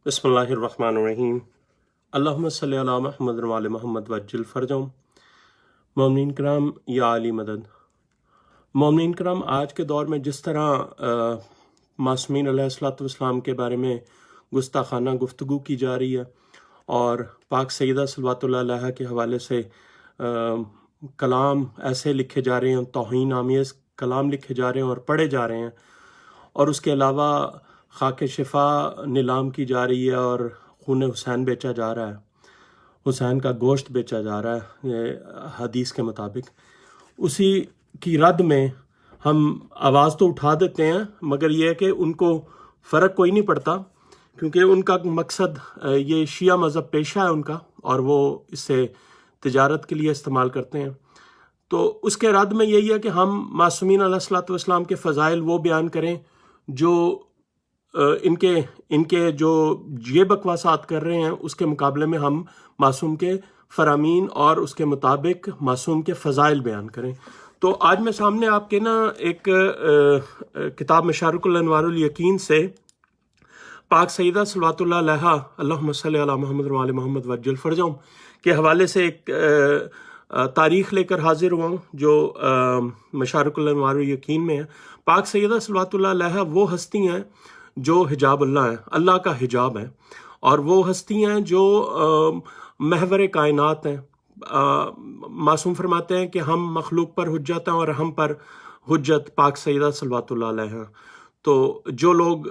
बिस्मिल्लाहिर्रहमानिर्रहीम। अल्लाहुम्मा सल्ली अला मुहम्मद व आले मुहम्मद वज्जिल फरजहुम। मोमिनीन कराम या अली मदद। मोमिनीन कराम, आज के दौर में जिस तरह मासूमीन अलैहिस्सलाम के बारे में गुस्ताखाना गुफ्तगू की जा रही है और पाक सैयदा सल्लल्लाहु अलैहा के हवाले से कलाम ऐसे लिखे जा रहे हैं, तौहीन आमेज़ कलाम लिखे जा रहे हैं और पढ़े जा रहे हैं, और उसके अलावा खाके शिफा नीलाम की जा रही है और खून हुसैन बेचा जा रहा है, हुसैन का गोश्त बेचा जा रहा है ये हदीस के मुताबिक। उसी की रद में हम आवाज़ तो उठा देते हैं, मगर ये है कि उनको फ़र्क कोई नहीं पड़ता, क्योंकि उनका मकसद ये शिया मज़हब पेशा है उनका, और वो इससे तिजारत के लिए इस्तेमाल करते हैं। तो उसके रद में यही है कि हम मासूमीन अलैहिस्सलाम के फ़ज़ाइल वो बयान करें जो इनके जो ये बकवासात कर रहे हैं उसके मुकाबले में हम मासूम के फरामीन और उसके मुताबिक मासूम के फ़ज़ाइल बयान करें। तो आज मैं सामने आपके ना एक किताब मशारिकुल अनवारुल यकीन से पाक सैयदा सल्लल्लाहु अलैहा अल्लाहुम्मा सल्ली अला मुहम्मद व आले मुहम्मद वज्जिल फरजहुम के हवाले से एक तारीख़ लेकर हाजिर हुआ हूँ जो मशारिकुल अनवारुल यकीन में है। पाक सैयदा सल्लल्लाहु अलैहा वो हस्ती हैं जो हिजाबुल्लाह है, अल्लाह का हिजाब है, और वो हस्ती हैं जो महवर कायनात हैं। मासूम फरमाते हैं कि हम मखलूक पर हुज्जत हैं और हम पर हुज्जत पाक सैयदा सल्लल्लाहु अलैहा। तो जो लोग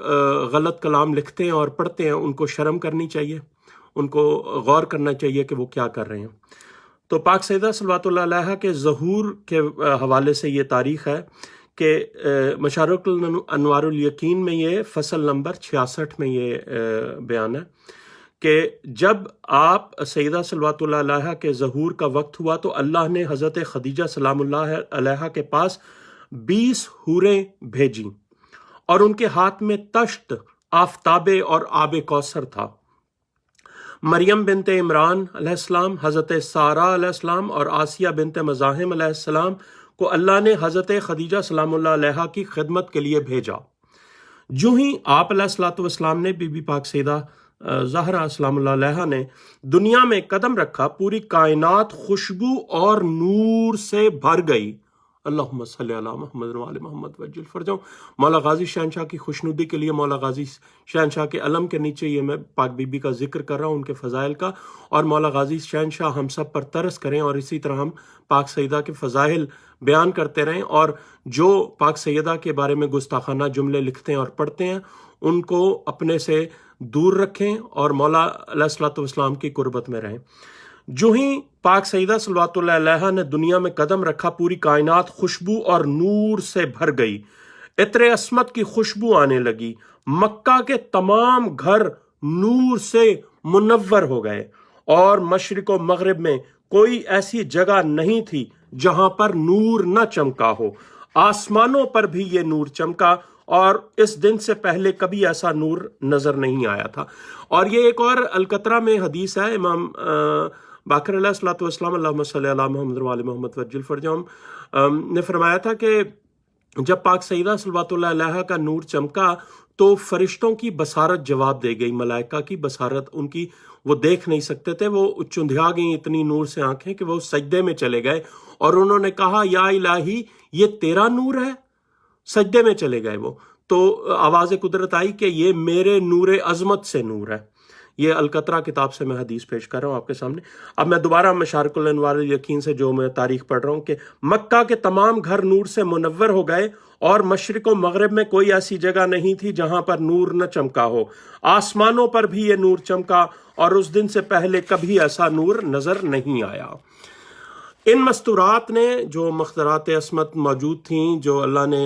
गलत कलाम लिखते हैं और पढ़ते हैं उनको शर्म करनी चाहिए, उनको गौर करना चाहिए कि वो क्या कर रहे हैं। तो पाक सैयदा सल्लल्लाहु अलैहा के ज़हूर के हवाले से ये तारीख़ है कि मशारिकुल अनवारुल यकीन में ये फसल नंबर 66 में ये बयान है कि जब आप सैयदा सल्लल्लाहु अलैहा के ज़हूर का वक्त हुआ तो अल्लाह ने हज़रत खदीजा सलामुल्लाह अलैहा के पास 20 हूरें भेजी और उनके हाथ में तश्त, आफ़ताबे और आब कौसर था। मरियम बिनते इमरान अलैहिस्सलाम, हज़रत सारा अलैहिस्सलाम और आसिया बिनते मज़ाहिम अलैहिस्सलाम को अल्लाह ने हज़रत खदीजा सलामुल्लाह अलैहा की खिदमत के लिए भेजा। जो ही आप अलैहिस्सलाम ने बीबी पाक सैयदा ज़हरा सलामुल्लाह अलैहा ने दुनिया में कदम रखा, पूरी कायनात खुशबू और नूर से भर गई। अल्लाहुम्मा सल्ली अला मुहम्मद व आले मुहम्मद वज्जिल फरजहुम। मौला गाजी शहनशाह की खुशनुदी के लिए मौला गाजी शहनशाह के अलम के नीचे ये मैं पाक बीबी का जिक्र कर रहा हूँ, उनके फ़ज़ाइल का, और मौला गाजी शहनशाह हम सब पर तरस करें और इसी तरह हम पाक सैयदा के फ़ज़ाइल बयान करते रहें, और जो पाक सैयदा के बारे में गुस्ताखाना जुमले लिखते हैं और पढ़ते हैं उनको अपने से दूर रखें और मौला अलैहिस्सलाम की कुर्बत में रहें। जो ही पाक सैयदा सल्लल्लाहु अलैहा ने दुनिया में कदम रखा, पूरी कायनात खुशबू और नूर से भर गई। इत्रे अस्मत की खुशबू आने लगी, मक्का के तमाम घर नूर से मुनव्वर हो गए और मशरिक व मगरिब में कोई ऐसी जगह नहीं थी जहां पर नूर न चमका हो। आसमानों पर भी ये नूर चमका और इस दिन से पहले कभी ऐसा नूर नजर नहीं आया था। और ये एक और अलकतरा में हदीस है, इमाम बाकर अलैहिस्सलाम अल्लाहुम्मा सल्ली अला मुहम्मद व आले मुहम्मद वज्जिल फरजहुम ने फरमाया था कि जब पाक सैयदा सल्लल्लाहु अलैहा का नूर चमका तो फरिश्तों की बसारत जवाब दे गई, मलाइका की बसारत उनकी वो देख नहीं सकते थे, वो चुंधिया गई इतनी नूर से आंखें कि वो सजदे में चले गए और उन्होंने कहा या इलाही ये तेरा नूर है। सजदे में चले गए वो, तो आवाज़ कुदरत आई कि ये मेरे नूर अजमत से नूर है। ये अलकतरा किताब से मैं हदीस पेश कर रहा हूँ आपके सामने। अब मैं दोबारा मशारिकुल अनवारुल यकीन से जो मैं तारीख पढ़ रहा हूँ कि मक्का के तमाम घर नूर से मुनव्वर हो गए और मशरिक व मगरिब में कोई ऐसी जगह नहीं थी जहां पर नूर न चमका हो। आसमानों पर भी ये नूर चमका और उस दिन से पहले कभी ऐसा नूर नजर नहीं आया। इन मस्तूरात ने जो मख्तरात अस्मत मौजूद थीं, जो अल्लाह ने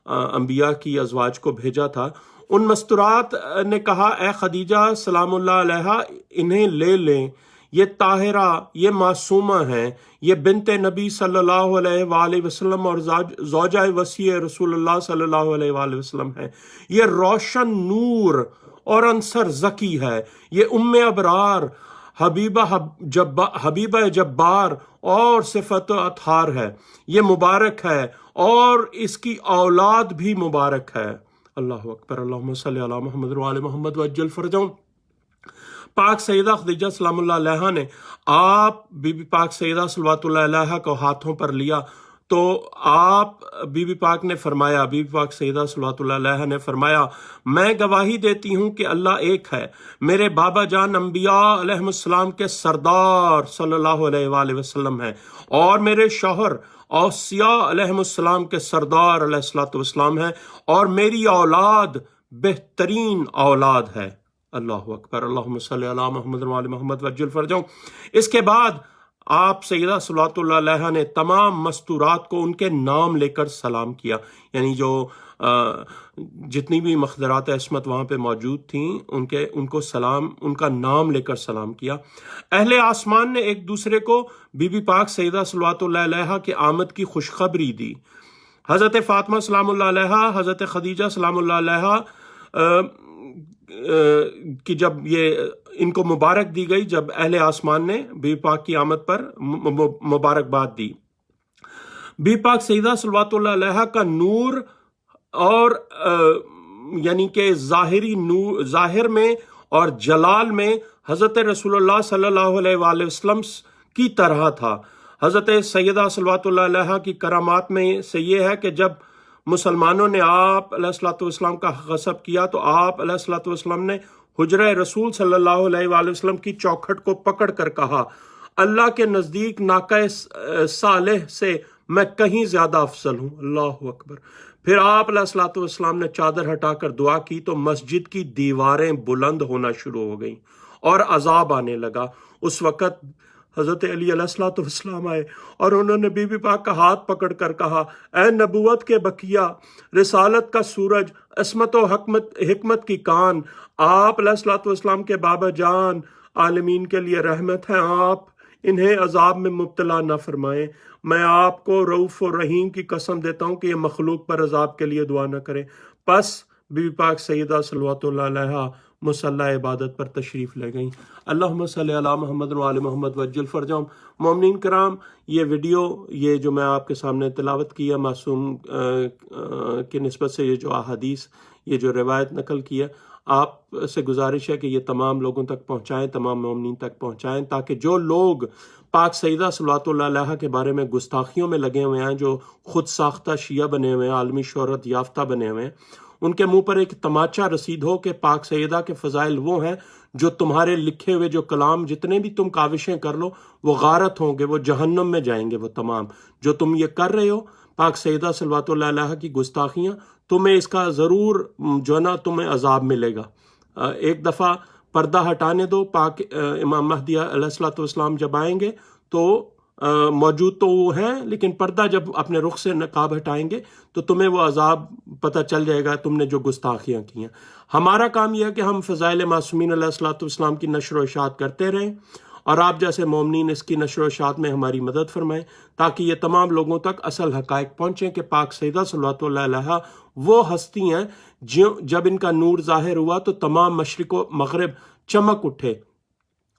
अंबिया की अज़वाज को भेजा था, उन मस्तूरात ने कहा ए खदीजा सलामुल्लाह अलैहा इन्हें ले लें, ये ताहिरा, ये मासूमा हैं, ये बिनते नबी सल्लल्लाहु अलैहि वसल्लम और ज़ौजा वसी रसूलुल्लाह सल्लल्लाहु अलैहि वसल्लम है। ये रोशन नूर और अंसर ज़की है, ये उम्मे अबरार हबीबा जब्बार और सिफत अतहार है। ये मुबारक है और इसकी औलाद भी मुबारक है। اللہ اکبر، اللہم صلی علی محمد و علی محمد وعجل فرجہم۔ پاک سیدہ خدیجہ سلام اللہ علیہا نے آپ بی بی پاک سیدہ صلوات اللہ علیہا کو ہاتھوں پر لیا تو آپ بی بی پاک نے فرمایا، بی بی پاک سیدہ صلوات اللہ علیہا نے فرمایا، میں گواہی دیتی ہوں کہ اللہ ایک ہے، میرے بابا جان انبیاء علیہ السلام کے سردار صلی اللہ علیہ وآلہ وسلم ہیں، اور میرے شوہر اوصیاء علیہ السلام کے سردار علیہ السلام ہیں، اور میری اولاد بہترین اولاد ہے۔ اللہ اکبر، اللہم صلی علی محمد و علی محمد وعجل فرجہم۔ اس کے بعد آپ سیدہ صلوات اللہ علیہا نے تمام مستورات کو ان کے نام لے کر سلام کیا، یعنی جو جتنی بھی مخدرات عصمت وہاں پہ موجود تھیں ان کو سلام، ان کا نام لے کر سلام کیا۔ اہل آسمان نے ایک دوسرے کو بی بی پاک سیدہ صلوات اللہ علیہا کے آمد کی خوشخبری دی۔ حضرت فاطمہ سلام اللہ علیہا، حضرت خدیجہ سلام اللہ علیہا کہ جب یہ ان کو مبارک دی گئی، جب اہل آسمان نے بی پاک کی آمد پر مبارکباد دی، بی پاک سیدہ صلوات اللہ علیہا کا نور اور یعنی کہ ظاہری نور، ظاہر میں اور جلال میں حضرت رسول اللہ صلی اللہ علیہ وآلہ وسلم کی طرح تھا۔ حضرت سیدہ صلوات اللہ علیہا کی کرامات میں سے یہ ہے کہ جب مسلمانوں نے آپ علیہ الصلوۃ والسلام کا غصب کیا تو آپ علیہ الصلوۃ والسلام نے حجرہ رسول صلی اللہ علیہ وآلہ وسلم کی چوکھٹ کو پکڑ کر کہا، اللہ کے نزدیک ناقہ صالح سے میں کہیں زیادہ افضل ہوں۔ اللہ اکبر۔ پھر آپ علیہ الصلوۃ والسلام نے چادر ہٹا کر دعا کی تو مسجد کی دیواریں بلند ہونا شروع ہو گئیں اور عذاب آنے لگا۔ اس وقت حضرت علی علیہ الصلوۃ والسلام آئے اور انہوں نے بی بی پاک کا ہاتھ پکڑ کر کہا، اے نبوت کے بقیہ، رسالت کا سورج، عصمت و حکمت کی کان، آپ علیہ الصلوۃ والسلام کے بابا جان عالمین کے لیے رحمت ہیں، آپ انہیں عذاب میں مبتلا نہ فرمائیں۔ میں آپ کو رؤوف و رحیم کی قسم دیتا ہوں کہ یہ مخلوق پر عذاب کے لیے دعا نہ کریں۔ پس بی بی پاک سیدہ صلوات اللہ علیہا مصلی عبادت پر تشریف لے گئیں۔ اللہم صلی علی محمد و علی محمد وعجل فرجہم۔ مومنین کرام، یہ ویڈیو، یہ جو میں آپ کے سامنے تلاوت کیا معصوم کی نسبت سے، یہ جو احادیث، یہ جو روایت نقل کی ہے، آپ سے گزارش ہے کہ یہ تمام لوگوں تک پہنچائیں، تمام مومنین تک پہنچائیں، تاکہ جو لوگ پاک سیدہ صلوات اللہ علیہا کے بارے میں گستاخیوں میں لگے ہوئے ہیں، جو خود ساختہ شیعہ بنے ہوئے ہیں، عالمی شہرت یافتہ بنے ہوئے ہیں، ان کے منہ پر ایک تماچا رسید ہو کہ پاک سیدہ کے فضائل وہ ہیں جو تمہارے لکھے ہوئے جو کلام، جتنے بھی تم کاوشیں کر لو، وہ غارت ہوں گے، وہ جہنم میں جائیں گے، وہ تمام جو تم یہ کر رہے ہو پاک سیدہ صلوات اللہ علیہا کی گستاخیاں، تمہیں اس کا ضرور جو ہے نا تمہیں عذاب ملے گا۔ ایک دفعہ پردہ ہٹانے دو، پاک امام مہدی علیہ الصلوۃ والسلام جب آئیں گے تو موجود تو وہ ہیں، لیکن پردہ جب اپنے رخ سے نقاب ہٹائیں گے تو تمہیں وہ عذاب پتہ چل جائے گا، تم نے جو گستاخیاں کی ہیں۔ ہمارا کام یہ ہے کہ ہم فضائل معصومین علیہ الصلوۃ والسلام کی نشر و اشاعت کرتے رہیں، اور آپ جیسے مومنین اس کی نشر و اشاعت میں ہماری مدد فرمائیں، تاکہ یہ تمام لوگوں تک اصل حقائق پہنچیں کہ پاک سیدہ صلوات اللہ علیہا وہ ہستی ہیں جب ان کا نور ظاہر ہوا تو تمام مشرق و مغرب چمک اٹھے،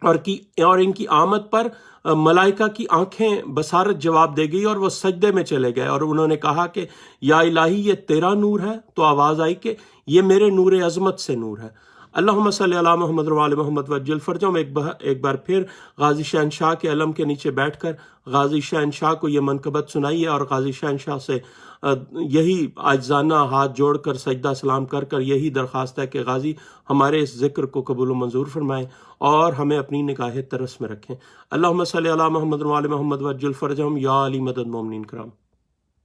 اور ان کی آمد پر ملائکہ کی آنکھیں بصارت جواب دے گئی اور وہ سجدے میں چلے گئے، اور انہوں نے کہا کہ یا الہی یہ تیرا نور ہے، تو آواز آئی کہ یہ میرے نور عظمت سے نور ہے۔ اللہم صلی علی محمد و علی محمد وعجل فرجہم۔ ایک بار پھر غازی شہنشاہ کے علم کے نیچے بیٹھ کر غازی شہنشاہ کو یہ منقبت سنائیے، اور غازی شہنشاہ سے یہی عاجزانہ ہاتھ جوڑ کر سجدہ سلام کر کر یہی درخواست ہے کہ غازی ہمارے اس ذکر کو قبول و منظور فرمائیں اور ہمیں اپنی نگاہ ترس میں رکھیں۔ اللہم صلی علی محمد و علی محمد وعجل فرجہم۔ یا علی مدد مومنین کرام۔